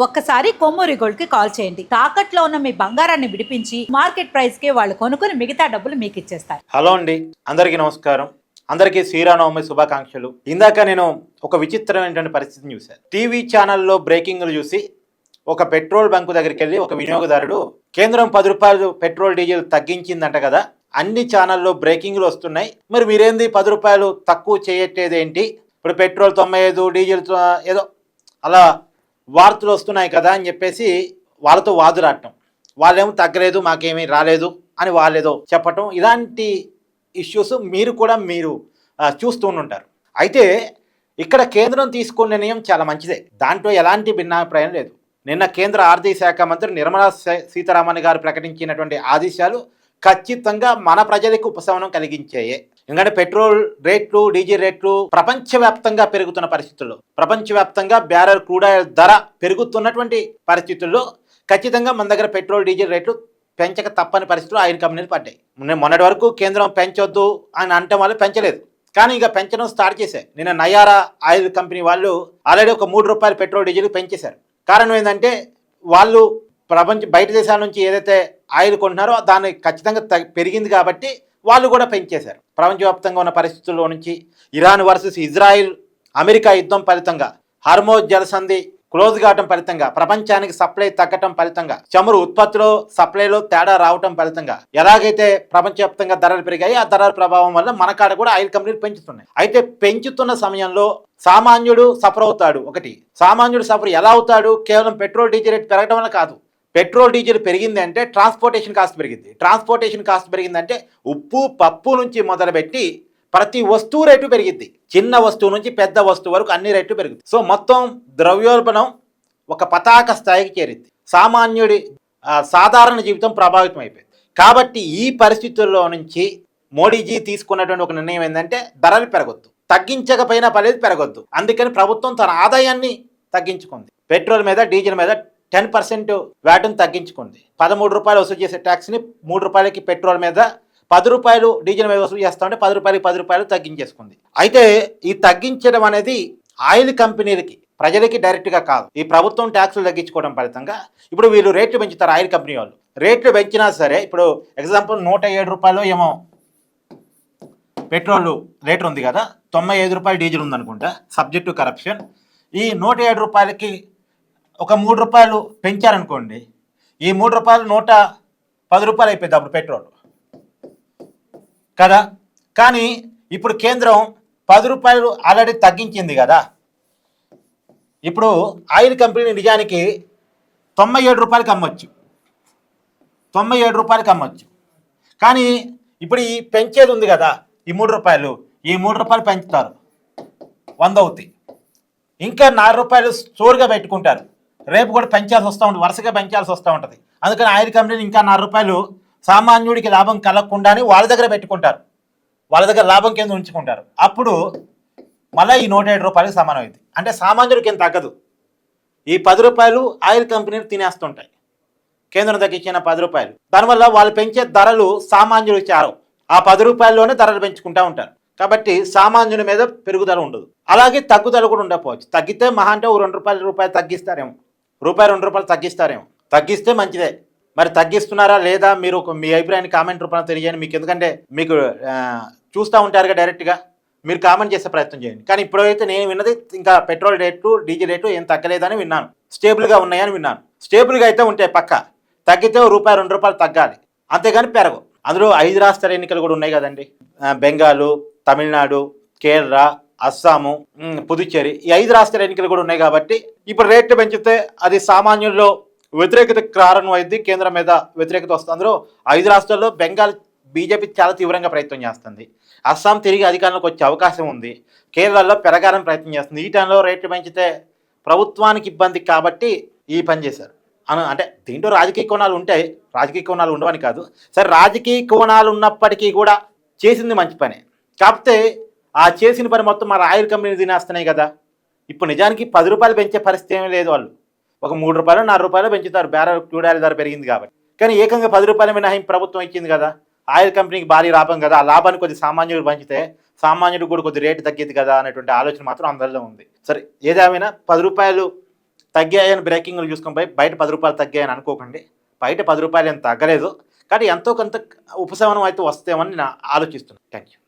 ఒక్కసారి కొమ్మూరి గోల్డ్ కి కాల్ చేయండి. తాకట్లో ఉన్న మీ బంగారాన్ని విడిపించి మార్కెట్ ప్రైస్ కి వాళ్ళు కొనుక్కుని మిగతా డబ్బులు మీకు ఇచ్చేస్తారు. హలో అండి, అందరికీ నమస్కారం. అందరికీ శ్రీరామనవమి శుభాకాంక్షలు. ఇందాక నేను ఒక విచిత్రమైనటువంటి పరిస్థితిని చూశాను. టీవీ ఛానల్లో బ్రేకింగ్లు చూసి ఒక పెట్రోల్ బంకు దగ్గరికి వెళ్ళి ఒక వినియోగదారుడు కేంద్రం 10 రూపాయలు పెట్రోల్ డీజిల్ తగ్గించిందంట కదా, అన్ని ఛానల్లో బ్రేకింగ్లు వస్తున్నాయి, మరి మీరేంది 10 రూపాయలు తక్కువ చేయట్టేదేంటి, ఇప్పుడు పెట్రోల్ 95 డీజిల్ ఏదో అలా వార్తలు వస్తున్నాయి కదా అని చెప్పేసి వాళ్ళతో వాదులాడటం, వాళ్ళేమో తగ్గలేదు మాకేమీ రాలేదు అని వాళ్ళేదో చెప్పటం, ఇలాంటి ఇష్యూస్ మీరు చూస్తూ ఉంటారు. అయితే ఇక్కడ కేంద్రం తీసుకున్న నిర్ణయం చాలా మంచిదే, దాంట్లో ఎలాంటి భిన్నాభిప్రాయం లేదు. నిన్న కేంద్ర ఆర్థిక శాఖ మంత్రి నిర్మలా సీతారామన్ గారు ప్రకటించినటువంటి ఆదేశాలు ఖచ్చితంగా మన ప్రజలకు ఉపశమనం కలిగించాయి. ఎందుకంటే పెట్రోల్ రేట్లు, డీజిల్ రేట్లు ప్రపంచవ్యాప్తంగా పెరుగుతున్న పరిస్థితుల్లో, ప్రపంచవ్యాప్తంగా బ్యారెల్ క్రూడ్ ఆయిల్ ధర పెరుగుతున్నటువంటి పరిస్థితుల్లో ఖచ్చితంగా మన దగ్గర పెట్రోల్ డీజిల్ రేట్లు పెంచక తప్పని పరిస్థితులు ఆయిల్ కంపెనీలు పడ్డాయి. మొన్నటి వరకు కేంద్రం పెంచొద్దు అని అంటే వాళ్ళు పెంచలేదు, కానీ ఇక పెంచడం స్టార్ట్ చేశారు. నిన్న నయారా ఆయిల్ కంపెనీ వాళ్ళు ఆల్రెడీ ఒక 3 రూపాయలు పెట్రోల్ డీజిల్ పెంచేశారు. కారణం ఏంటంటే వాళ్ళు బయట దేశాల నుంచి ఏదైతే ఆయిల్ కొంటున్నారో దాన్ని ఖచ్చితంగా పెరిగింది కాబట్టి వాళ్ళు కూడా పెంచేశారు. ప్రపంచవ్యాప్తంగా ఉన్న పరిస్థితుల్లో నుంచి ఇరాన్ వర్సెస్ ఇజ్రాయిల్ అమెరికా యుద్ధం ఫలితంగా, హార్మోజ్ జలసంధి క్లోజ్ కావటం ఫలితంగా, ప్రపంచానికి సప్లై తగ్గటం ఫలితంగా, చమురు ఉత్పత్తిలో సప్లైలో తేడా రావటం ఫలితంగా ఎలాగైతే ప్రపంచవ్యాప్తంగా ధరలు పెరిగాయి, ఆ ధరల ప్రభావం వల్ల మన కాడ కూడా ఆయిల్ కంపెనీలు పెంచుతున్నాయి. అయితే పెంచుతున్న సమయంలో సామాన్యుడు సఫర్ అవుతాడు. ఒకటి, సామాన్యుడు సఫర్ ఎలా అవుతాడు? కేవలం పెట్రోల్ డీజిల్ రేట్ పెరగడం వల్ల కాదు. పెట్రోల్ డీజిల్ పెరిగింది అంటే ట్రాన్స్పోర్టేషన్ కాస్ట్ పెరిగింది. ట్రాన్స్పోర్టేషన్ కాస్ట్ పెరిగిందంటే ఉప్పు పప్పు నుంచి మొదలుపెట్టి ప్రతి వస్తువు రేటు పెరిగింది. చిన్న వస్తువు నుంచి పెద్ద వస్తువు వరకు అన్ని రేట్లు పెరుగుతుంది. సో మొత్తం ద్రవ్యోల్బణం ఒక పతాక స్థాయికి చేరింది. సామాన్యుడి సాధారణ జీవితం ప్రభావితం అయిపోయింది. కాబట్టి ఈ పరిస్థితుల్లో నుంచి మోడీజీ తీసుకున్నటువంటి ఒక నిర్ణయం ఏంటంటే ధరలు పెరగొద్దు, తగ్గించకపోయినా పర్లేదు పెరగొద్దు. అందుకని ప్రభుత్వం తన ఆదాయాన్ని తగ్గించుకుంది. పెట్రోల్ మీద డీజిల్ మీద 10% వ్యాట్ను తగ్గించుకుంది. 13 రూపాయలు వసూలు చేసే ట్యాక్స్ని 3 రూపాయలకి పెట్రోల్ మీద, 10 రూపాయలు డీజిల్ మీద వసూలు చేస్తా ఉంటే 10 రూపాయలు తగ్గించేసుకుంది. అయితే ఈ తగ్గించడం అనేది ఆయిల్ కంపెనీలకి, ప్రజలకి డైరెక్ట్గా కాదు. ఈ ప్రభుత్వం ట్యాక్సులు తగ్గించుకోవడం ఫలితంగా ఇప్పుడు వీళ్ళు రేట్లు పెంచుతారు. ఆయిల్ కంపెనీ వాళ్ళు రేట్లు పెంచినా సరే, ఇప్పుడు ఎగ్జాంపుల్ 107 రూపాయలు ఏమో పెట్రోల్ రేటు ఉంది కదా, 95 రూపాయలు డీజిల్ ఉందనుకుంటా, సబ్జెక్ట్ టు కరప్షన్. ఈ 107 రూపాయలకి ఒక 3 రూపాయలు పెంచారనుకోండి, ఈ 3 రూపాయలు 110 రూపాయలు అయిపోయింది అప్పుడు పెట్రోల్ కదా. కానీ ఇప్పుడు కేంద్రం 10 రూపాయలు ఆల్రెడీ తగ్గించింది కదా. ఇప్పుడు ఆయిల్ కంపెనీ నిజానికి 97 రూపాయలకి అమ్మొచ్చు, 97 రూపాయలకి అమ్మొచ్చు. కానీ ఇప్పుడు ఈ పెంచేది ఉంది కదా, ఈ 3 రూపాయలు, ఈ 3 రూపాయలు పెంచుతారు, 100 అవుతాయి. ఇంకా 4 రూపాయలు స్టోర్గా పెట్టుకుంటారు, రేపు కూడా పెంచాల్సి వస్తూ ఉంటుంది, వరుసగా పెంచాల్సి వస్తూ ఉంటుంది. అందుకని ఆయిల్ కంపెనీలు ఇంకా 4 రూపాయలు సామాన్యుడికి లాభం కలగకుండానే వాళ్ళ దగ్గర పెట్టుకుంటారు, వాళ్ళ దగ్గర లాభం కింద ఉంచుకుంటారు. అప్పుడు మళ్ళీ ఈ 107 రూపాయలకు సమానం అయింది. అంటే సామాన్యుడికి ఏం తగ్గదు. ఈ 10 రూపాయలు ఆయిల్ కంపెనీలు తినేస్తుంటాయి, కేంద్రం తగ్గించిన 10 రూపాయలు. దానివల్ల వాళ్ళు పెంచే ధరలు సామాన్యుడికి చేరవు. ఆ 10 రూపాయల్లోనే ధరలు పెంచుకుంటూ ఉంటారు. కాబట్టి సామాన్యుని మీద పెరుగుదల ఉండదు, అలాగే తగ్గుదల కూడా ఉండకపోవచ్చు. తగ్గితే మహా అంటే 2 రూపాయలు తగ్గిస్తారేమో, ₹2 తగ్గిస్తారేమో. తగ్గిస్తే మంచిదే. మరి తగ్గిస్తున్నారా లేదా మీరు మీ అభిప్రాయాన్ని కామెంట్ రూపంలో తెలియజేయండి. మీకు ఎందుకంటే మీకు చూస్తూ ఉంటారుగా, డైరెక్ట్గా మీరు కామెంట్ చేసే ప్రయత్నం చేయండి. కానీ ఇప్పుడైతే నేను విన్నది ఇంకా పెట్రోల్ రేట్లు డీజిల్ రేటు ఏం తగ్గలేదని విన్నాను, స్టేబుల్గా ఉన్నాయని విన్నాను. స్టేబుల్గా అయితే ఉంటే పక్క, తగ్గితే ₹1 తగ్గాలి, అంతేగాని పెరగవు. అందులో 5 రాష్ట్రాల ఎన్నికలు కూడా ఉన్నాయి కదండి, బెంగాలు, తమిళనాడు, కేరళ, అస్సాము, పుదుచ్చేరి, ఈ 5 రాష్ట్రాల ఎన్నికలు కూడా ఉన్నాయి. కాబట్టి ఇప్పుడు రేట్లు పెంచితే అది సామాన్యుల్లో వ్యతిరేకత కారణం అయింది, కేంద్రం మీద వ్యతిరేకత వస్తుంది. అందులో 5 రాష్ట్రాల్లో బెంగాల్ బీజేపీ చాలా తీవ్రంగా ప్రయత్నం చేస్తుంది, అస్సాం తిరిగి అధికారంలోకి వచ్చే అవకాశం ఉంది, కేరళలో పెరగాలని ప్రయత్నం చేస్తుంది. ఈ టైంలో రేట్లు పెంచితే ప్రభుత్వానికి ఇబ్బంది కాబట్టి ఈ పని చేశారు. అంటే దీంట్లో రాజకీయ కోణాలు ఉంటాయి, రాజకీయ కోణాలు ఉండవని కాదు. సరే, రాజకీయ కోణాలు ఉన్నప్పటికీ కూడా చేసింది మంచి పనే. కాకపోతే ఆ చేసిన పని మొత్తం మన ఆయిల్ కంపెనీలు తినేస్తున్నాయి కదా. ఇప్పుడు నిజానికి 10 రూపాయలు పెంచే పరిస్థితి ఏమీ లేదు. వాళ్ళు ఒక 3 రూపాయలు 4 రూపాయలు పెంచుతారు, బ్యారెల్ క్రూడ్ ఆయిల్ ధర పెరిగింది కాబట్టి. కానీ ఏకంగా 10 రూపాయల మినహాయింపు ప్రభుత్వం ఇచ్చింది కదా, ఆయిల్ కంపెనీకి భారీ లాభం కదా. ఆ లాభాన్ని కొద్ది సామాన్యుడు పంచితే సామాన్యుడు కూడా కొద్ది రేటు తగ్గింది కదా అనేటువంటి ఆలోచన మాత్రం అందరిలో ఉంది. సరే, ఏదేమైనా 10 రూపాయలు తగ్గాయని బ్రేకింగ్లు చూసుకొని పోయి బయట 10 రూపాయలు తగ్గాయని అనుకోకండి. బయట 10 రూపాయలు ఏం తగ్గలేదు, కానీ ఎంతో కొంత ఉపశమనం అయితే వస్తేమని నేను ఆలోచిస్తున్నాను. Thank you.